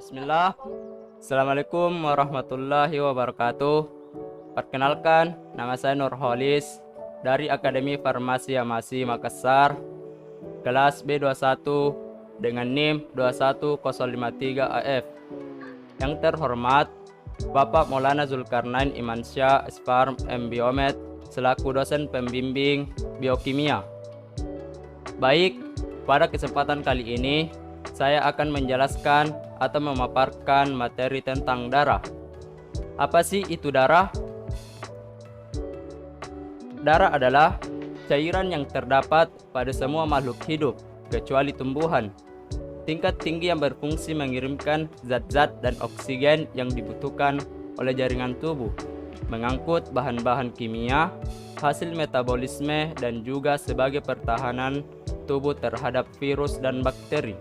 Bismillah. Assalamualaikum warahmatullahi wabarakatuh. Perkenalkan, nama saya Nurholis dari Akademi Farmasi Amasi Makassar, kelas B21 dengan NIM 21053 AF. Yang terhormat, Bapak Maulana Zulkarnain Imansyah Sfarm M Biomed selaku dosen pembimbing biokimia. Baik, pada kesempatan kali ini saya akan menjelaskan atau memaparkan materi tentang darah. Apa sih itu darah? Darah adalah cairan yang terdapat pada semua makhluk hidup, kecuali tumbuhan. Tingkat tinggi yang berfungsi mengirimkan zat-zat dan oksigen yang dibutuhkan oleh jaringan tubuh, mengangkut bahan-bahan kimia, hasil metabolisme, dan juga sebagai pertahanan tubuh terhadap virus dan bakteri.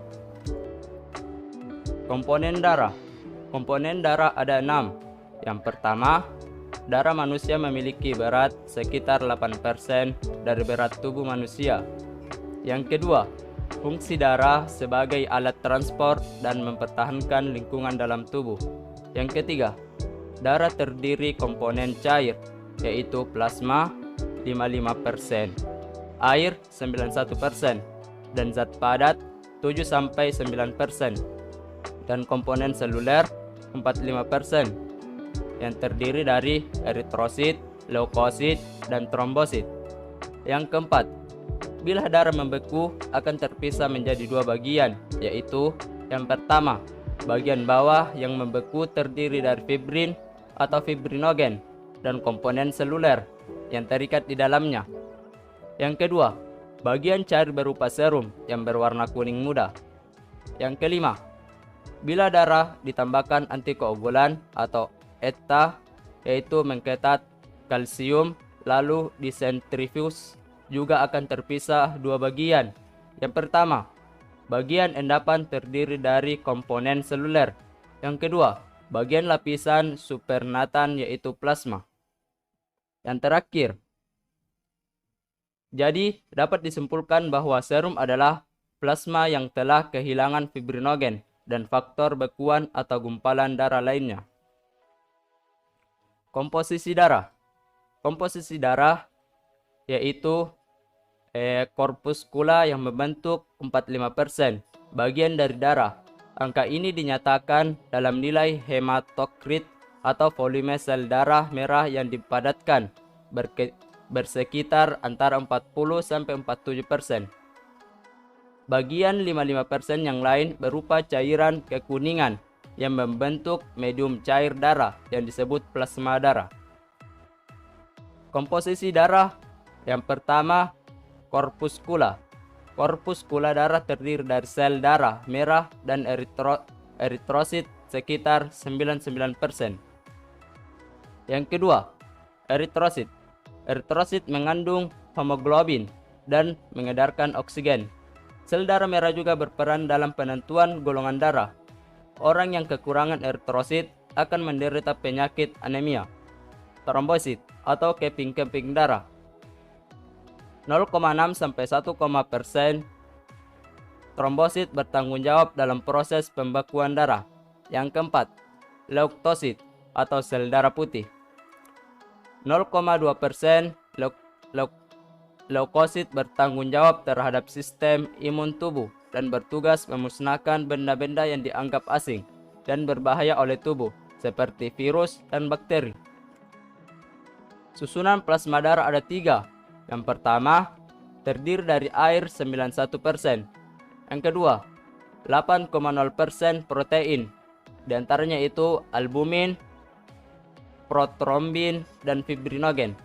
Komponen darah. Komponen darah ada 6. Yang pertama, darah manusia memiliki berat sekitar 8% dari berat tubuh manusia. Yang kedua, fungsi darah sebagai alat transport dan mempertahankan lingkungan dalam tubuh. Yang ketiga, darah terdiri komponen cair, yaitu plasma 55%, air 91%, dan zat padat 7-9%. Dan komponen seluler 45% yang terdiri dari eritrosit, leukosit, dan trombosit. Yang keempat, bila darah membeku akan terpisah menjadi 2 bagian, yaitu yang pertama, bagian bawah yang membeku terdiri dari fibrin atau fibrinogen dan komponen seluler yang terikat di dalamnya. Yang kedua, bagian cair berupa serum yang berwarna kuning muda. Yang kelima, bila darah ditambahkan antikoagulan atau ETA, yaitu mengketat kalsium, lalu disentrifus, juga akan terpisah 2 bagian. Yang pertama, bagian endapan terdiri dari komponen seluler. Yang kedua, bagian lapisan supernatan yaitu plasma. Yang terakhir, jadi dapat disimpulkan bahwa serum adalah plasma yang telah kehilangan fibrinogen dan faktor bekuan atau gumpalan darah lainnya. Komposisi darah. Komposisi darah yaitu korpuskula yang membentuk 45% bagian dari darah. Angka ini dinyatakan dalam nilai hematokrit atau volume sel darah merah yang dipadatkan bersekitar antara 40-47%. Bagian 55% yang lain berupa cairan kekuningan yang membentuk medium cair darah yang disebut plasma darah. Komposisi darah yang pertama, korpuskula. Korpuskula darah terdiri dari sel darah merah dan eritrosit sekitar 99%. Yang kedua, eritrosit. Eritrosit mengandung hemoglobin dan mengedarkan oksigen. Sel darah merah juga berperan dalam penentuan golongan darah. Orang yang kekurangan eritrosit akan menderita penyakit anemia, trombosit, atau keping-keping darah. 0,6-1% trombosit bertanggung jawab dalam proses pembekuan darah. Yang keempat, leukosit atau sel darah putih. 0,2% leukosit bertanggung jawab terhadap sistem imun tubuh dan bertugas memusnahkan benda-benda yang dianggap asing dan berbahaya oleh tubuh, seperti virus dan bakteri. Susunan plasma darah ada 3. Yang pertama, terdiri dari air 91%. Yang kedua, 8,0% protein. Di antaranya itu albumin, protrombin, dan fibrinogen.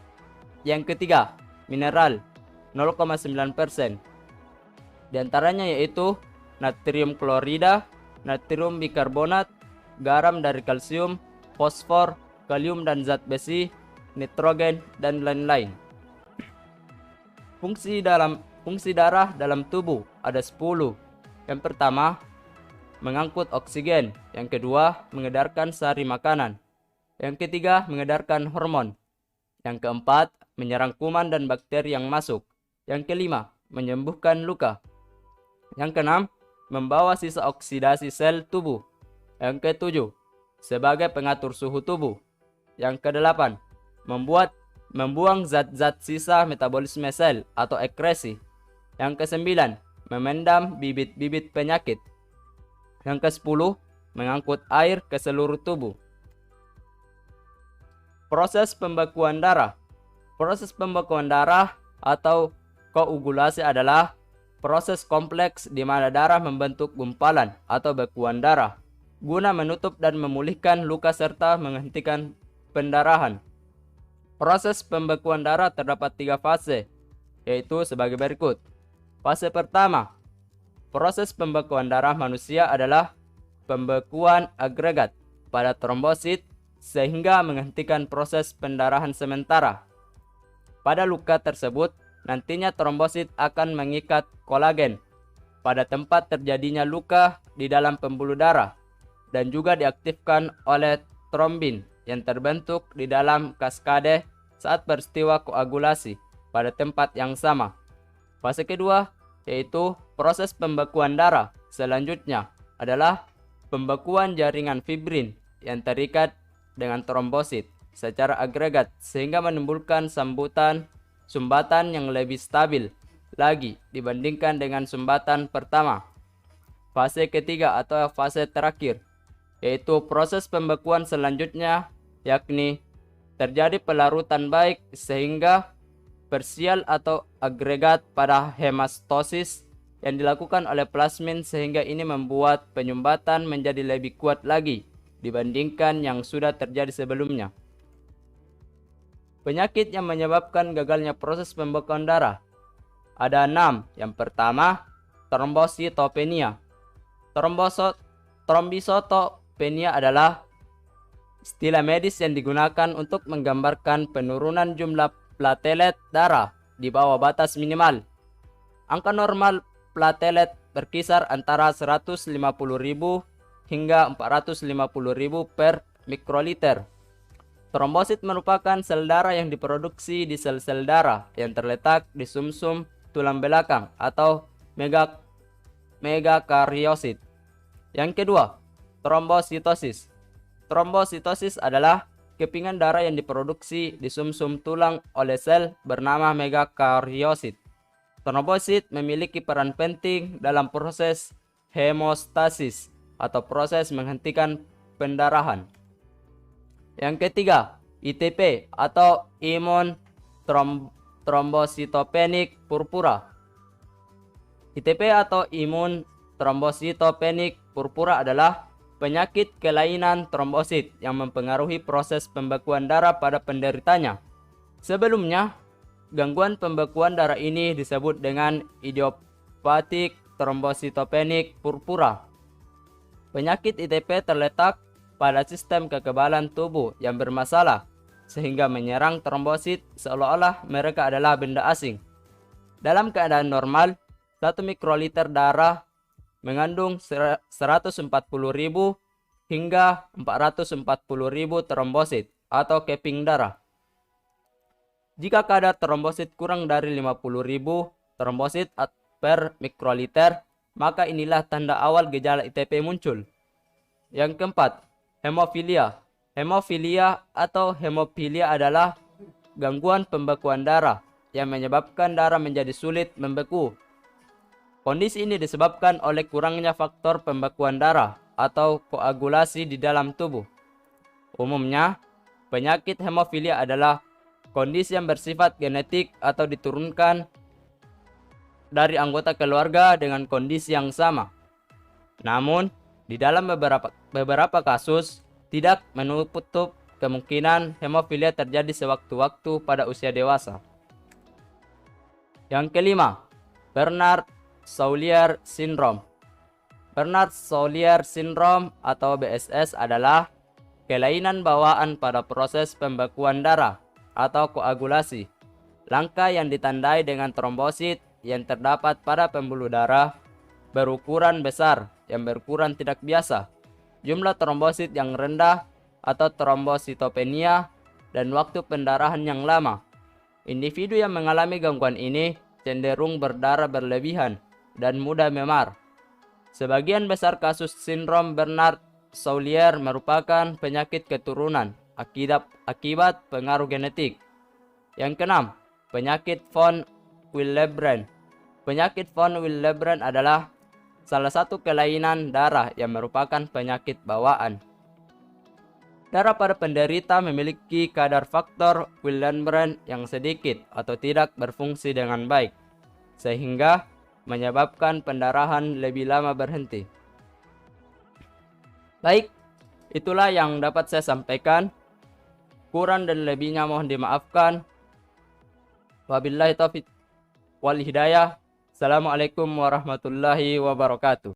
Yang ketiga, mineral 0,9%. Di antaranya yaitu natrium klorida, natrium bikarbonat, garam dari kalsium, fosfor, kalium dan zat besi, nitrogen, dan lain-lain. Fungsi darah dalam tubuh ada 10. Yang pertama, mengangkut oksigen. Yang kedua, mengedarkan sari makanan. Yang ketiga, mengedarkan hormon. Yang keempat, menyerang kuman dan bakteri yang masuk. Yang kelima, menyembuhkan luka. Yang keenam, membawa sisa oksidasi sel tubuh. Yang ketujuh, sebagai pengatur suhu tubuh. Yang kedelapan, membuang zat-zat sisa metabolisme sel atau ekresi. Yang kesembilan, memendam bibit-bibit penyakit. Yang kesepuluh, mengangkut air ke seluruh tubuh. Proses pembekuan darah. Proses pembekuan darah atau koagulasi adalah proses kompleks di mana darah membentuk gumpalan atau bekuan darah guna menutup dan memulihkan luka serta menghentikan pendarahan. Proses pembekuan darah terdapat 3 fase, yaitu sebagai berikut. Fase pertama, proses pembekuan darah manusia adalah pembekuan agregat pada trombosit sehingga menghentikan proses pendarahan sementara. Pada luka tersebut, nantinya trombosit akan mengikat kolagen pada tempat terjadinya luka di dalam pembuluh darah dan juga diaktifkan oleh trombin yang terbentuk di dalam kaskade saat peristiwa koagulasi pada tempat yang sama. Fase kedua yaitu proses pembekuan darah selanjutnya adalah pembekuan jaringan fibrin yang terikat dengan trombosit secara agregat sehingga menimbulkan sumbatan yang lebih stabil lagi dibandingkan dengan sumbatan pertama. Fase ketiga atau fase terakhir yaitu proses pembekuan selanjutnya, yakni terjadi pelarutan baik sehingga persial atau agregat pada hemastosis yang dilakukan oleh plasmin sehingga ini membuat penyumbatan menjadi lebih kuat lagi dibandingkan yang sudah terjadi sebelumnya. Penyakit yang menyebabkan gagalnya proses pembekuan darah ada 6. Yang pertama, trombositopenia. Trombositopenia adalah istilah medis yang digunakan untuk menggambarkan penurunan jumlah platelet darah di bawah batas minimal. Angka normal platelet berkisar antara 150.000 hingga 450.000 per mikroliter. Trombosit merupakan sel darah yang diproduksi di sel-sel darah yang terletak di sumsum tulang belakang atau megakariosit. Yang kedua, trombositosis. Trombositosis adalah kepingan darah yang diproduksi di sumsum tulang oleh sel bernama megakariosit. Trombosit memiliki peran penting dalam proses hemostasis atau proses menghentikan pendarahan. Yang ketiga, ITP atau imun trombositopenic purpura. ITP atau imun trombositopenic purpura adalah penyakit kelainan trombosit yang mempengaruhi proses pembekuan darah pada penderitanya. Sebelumnya, gangguan pembekuan darah ini disebut dengan idiopathic trombositopenic purpura. Penyakit ITP terletak pada sistem kekebalan tubuh yang bermasalah sehingga menyerang trombosit seolah-olah mereka adalah benda asing. Dalam keadaan normal, 1 mikroliter darah mengandung 140.000 hingga 440.000 trombosit atau keping darah. Jika kadar trombosit kurang dari 50.000 trombosit per mikroliter, maka inilah tanda awal gejala ITP muncul. Yang keempat, hemofilia. Hemofilia atau hemofilia adalah gangguan pembekuan darah yang menyebabkan darah menjadi sulit membeku. Kondisi ini disebabkan oleh kurangnya faktor pembekuan darah atau koagulasi di dalam tubuh. Umumnya, penyakit hemofilia adalah kondisi yang bersifat genetik atau diturunkan dari anggota keluarga dengan kondisi yang sama. Namun, di dalam beberapa kasus, tidak menutup kemungkinan hemofilia terjadi sewaktu-waktu pada usia dewasa. Yang kelima, Bernard-Soulier Syndrome. Bernard-Soulier Syndrome atau BSS adalah kelainan bawaan pada proses pembekuan darah atau koagulasi. Langkah yang ditandai dengan trombosit yang terdapat pada pembuluh darah berukuran besar yang berukuran tidak biasa, jumlah trombosit yang rendah atau trombositopenia, dan waktu pendarahan yang lama. Individu yang mengalami gangguan ini cenderung berdarah berlebihan dan mudah memar. Sebagian besar kasus sindrom Bernard Soulier merupakan penyakit keturunan akibat pengaruh genetik. Yang keenam, penyakit von Willebrand. Penyakit von Willebrand adalah salah satu kelainan darah yang merupakan penyakit bawaan. Darah pada penderita memiliki kadar faktor Willebrand yang sedikit atau tidak berfungsi dengan baik, sehingga menyebabkan pendarahan lebih lama berhenti. Baik, itulah yang dapat saya sampaikan. Kurang dan lebihnya mohon dimaafkan. Wabillahi taufiq wal hidayah. Assalamualaikum warahmatullahi wabarakatuh.